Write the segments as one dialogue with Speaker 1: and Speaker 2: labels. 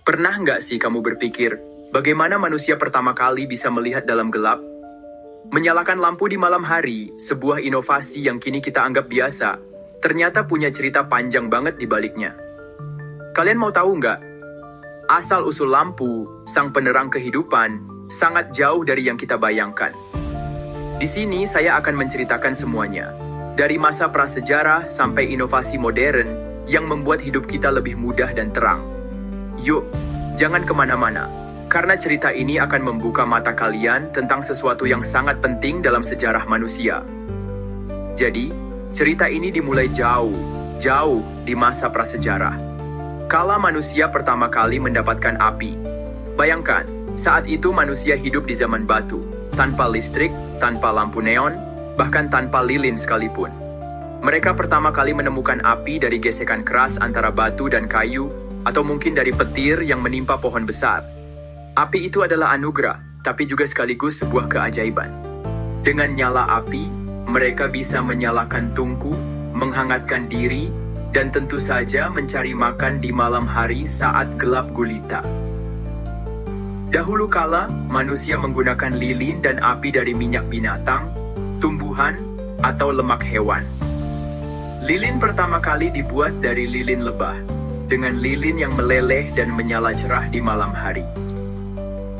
Speaker 1: Pernah nggak sih kamu berpikir, bagaimana manusia pertama kali bisa melihat dalam gelap? Menyalakan lampu di malam hari, sebuah inovasi yang kini kita anggap biasa, ternyata punya cerita panjang banget di baliknya. Kalian mau tahu nggak? Asal-usul lampu, sang penerang kehidupan, sangat jauh dari yang kita bayangkan. Di sini saya akan menceritakan semuanya, dari masa prasejarah sampai inovasi modern yang membuat hidup kita lebih mudah dan terang. Yuk, jangan kemana-mana, karena cerita ini akan membuka mata kalian tentang sesuatu yang sangat penting dalam sejarah manusia. Jadi, cerita ini dimulai jauh di masa prasejarah. Kala manusia pertama kali mendapatkan api. Bayangkan, saat itu manusia hidup di zaman batu, tanpa listrik, tanpa lampu neon, bahkan tanpa lilin sekalipun. Mereka pertama kali menemukan api dari gesekan keras antara batu dan kayu, atau mungkin dari petir yang menimpa pohon besar. Api itu adalah anugerah, tapi juga sekaligus sebuah keajaiban. Dengan nyala api, mereka bisa menyalakan tungku, menghangatkan diri, dan tentu saja mencari makan di malam hari saat gelap gulita. Dahulu kala, manusia menggunakan lilin dan api dari minyak binatang, tumbuhan, atau lemak hewan. Lilin pertama kali dibuat dari lilin lebah, dengan lilin yang meleleh dan menyala cerah di malam hari.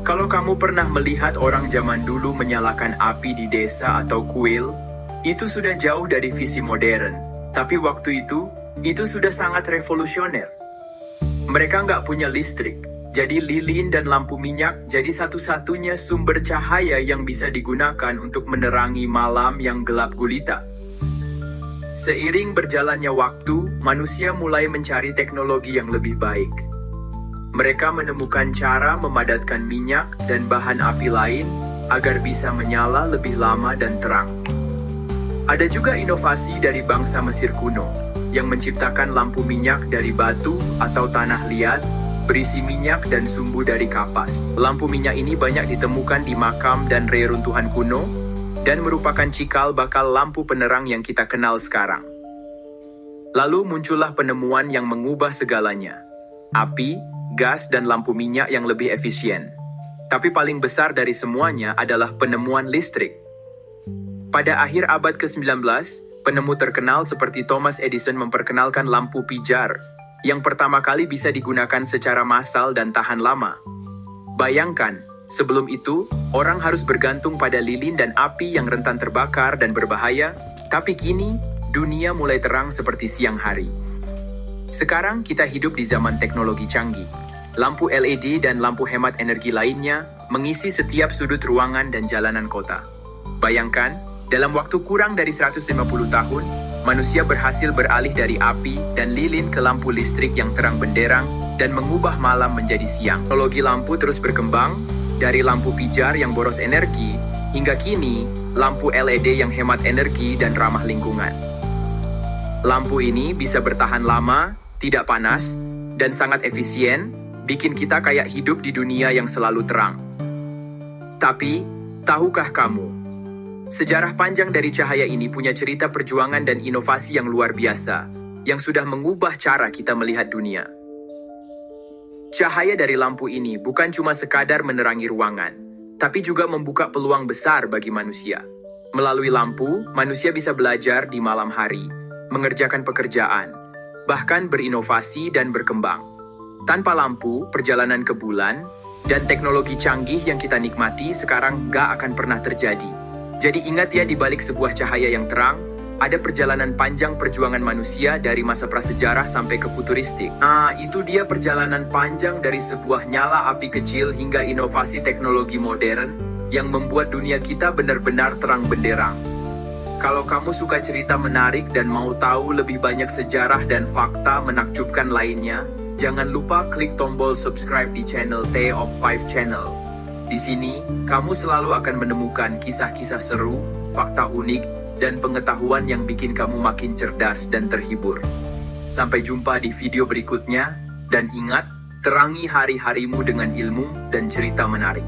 Speaker 1: Kalau kamu pernah melihat orang zaman dulu menyalakan api di desa atau kuil, itu sudah jauh dari visi modern. Tapi waktu itu sudah sangat revolusioner. Mereka nggak punya listrik, jadi lilin dan lampu minyak jadi satu-satunya sumber cahaya yang bisa digunakan untuk menerangi malam yang gelap gulita. Seiring berjalannya waktu, manusia mulai mencari teknologi yang lebih baik. Mereka menemukan cara memadatkan minyak dan bahan api lain agar bisa menyala lebih lama dan terang. Ada juga inovasi dari bangsa Mesir kuno yang menciptakan lampu minyak dari batu atau tanah liat, berisi minyak dan sumbu dari kapas. Lampu minyak ini banyak ditemukan di makam dan reruntuhan kuno, dan merupakan cikal bakal lampu penerang yang kita kenal sekarang. Lalu muncullah penemuan yang mengubah segalanya. Api, gas, dan lampu minyak yang lebih efisien. Tapi paling besar dari semuanya adalah penemuan listrik. Pada akhir abad ke-19, penemu terkenal seperti Thomas Edison memperkenalkan lampu pijar, yang pertama kali bisa digunakan secara massal dan tahan lama. Bayangkan, sebelum itu, orang harus bergantung pada lilin dan api yang rentan terbakar dan berbahaya, tapi kini, dunia mulai terang seperti siang hari. Sekarang kita hidup di zaman teknologi canggih. Lampu LED dan lampu hemat energi lainnya mengisi setiap sudut ruangan dan jalanan kota. Bayangkan, dalam waktu kurang dari 150 tahun, manusia berhasil beralih dari api dan lilin ke lampu listrik yang terang benderang dan mengubah malam menjadi siang. Teknologi lampu terus berkembang, dari lampu pijar yang boros energi, hingga kini, lampu LED yang hemat energi dan ramah lingkungan. Lampu ini bisa bertahan lama, tidak panas, dan sangat efisien, bikin kita kayak hidup di dunia yang selalu terang. Tapi, tahukah kamu, sejarah panjang dari cahaya ini punya cerita perjuangan dan inovasi yang luar biasa, yang sudah mengubah cara kita melihat dunia. Cahaya dari lampu ini bukan cuma sekadar menerangi ruangan, tapi juga membuka peluang besar bagi manusia. Melalui lampu, manusia bisa belajar di malam hari, mengerjakan pekerjaan, bahkan berinovasi dan berkembang. Tanpa lampu, perjalanan ke bulan, dan teknologi canggih yang kita nikmati sekarang nggak akan pernah terjadi. Jadi ingat ya, di balik sebuah cahaya yang terang, ada perjalanan panjang perjuangan manusia dari masa prasejarah sampai ke futuristik. Nah, itu dia perjalanan panjang dari sebuah nyala api kecil hingga inovasi teknologi modern yang membuat dunia kita benar-benar terang benderang. Kalau kamu suka cerita menarik dan mau tahu lebih banyak sejarah dan fakta menakjubkan lainnya, jangan lupa klik tombol subscribe di channel Tale of Five Channel. Di sini, kamu selalu akan menemukan kisah-kisah seru, fakta unik, dan pengetahuan yang bikin kamu makin cerdas dan terhibur. Sampai jumpa di video berikutnya, dan ingat, terangi hari-harimu dengan ilmu dan cerita menarik.